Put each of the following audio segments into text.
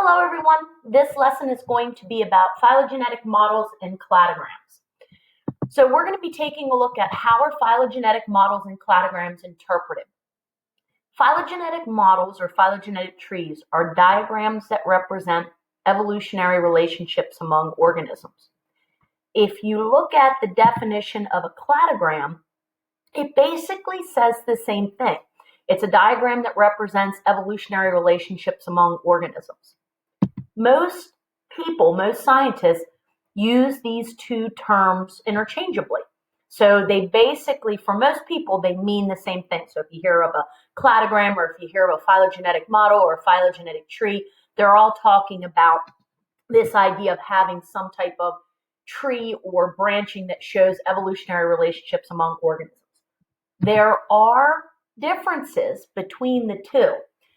Hello everyone, this lesson is going to be about phylogenetic models and cladograms. So we're going to be taking a look at how are phylogenetic models and cladograms interpreted. Phylogenetic models or phylogenetic trees are diagrams that represent evolutionary relationships among organisms. If you look at the definition of a cladogram, it basically says the same thing. It's a diagram that represents evolutionary relationships among organisms. Most people, most scientists, use these two terms interchangeably. So they basically, for most people, they mean the same thing. So if you hear of a cladogram or if you hear of a phylogenetic model or a phylogenetic tree, they're all talking about this idea of having some type of tree or branching that shows evolutionary relationships among organisms. There are differences between the two.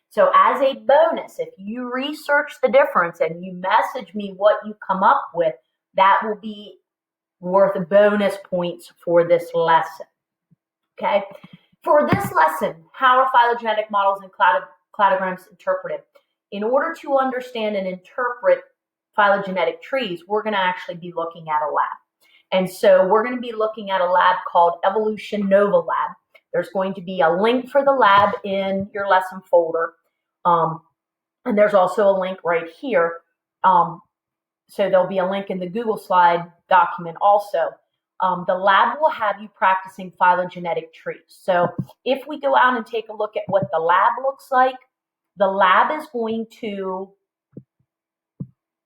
So as a bonus, if you research the difference and you message me what you come up with, that will be worth bonus points for this lesson. Okay? For this lesson, how are phylogenetic models and cladograms interpreted? In order to understand and interpret phylogenetic trees, we're going to actually be looking at a lab. And so we're going to be looking at a lab called Evolution Nova Lab. There's going to be a link for the lab in your lesson folder. And there's also a link right here. So there'll be a link in the Google slide document also. The lab will have you practicing phylogenetic trees. So if we go out and take a look at what the lab looks like, the lab is going to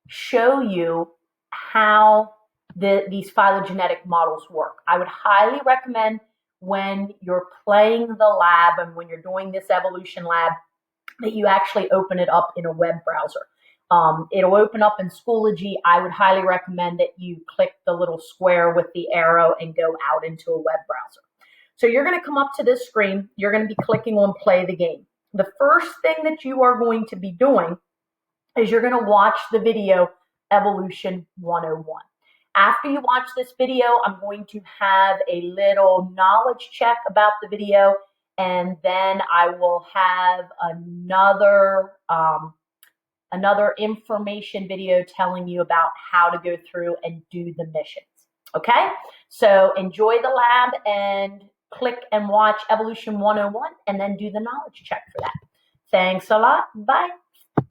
show you how these phylogenetic models work. I would highly recommend when you're playing the lab and when you're doing this evolution lab that you actually open it up in a web browser. It'll open up in Schoology. I would highly recommend that you click the little square with the arrow and go out into a web browser. So you're going to come up to this screen. You're going to be clicking on play the game. The first thing that you are going to be doing is you're going to watch the video Evolution 101. After you watch this video, I'm going to have a little knowledge check about the video, and then I will have another information video telling you about how to go through and do the missions. Okay? So enjoy the lab and click and watch Evolution 101 and then do the knowledge check for that. Thanks a lot. Bye.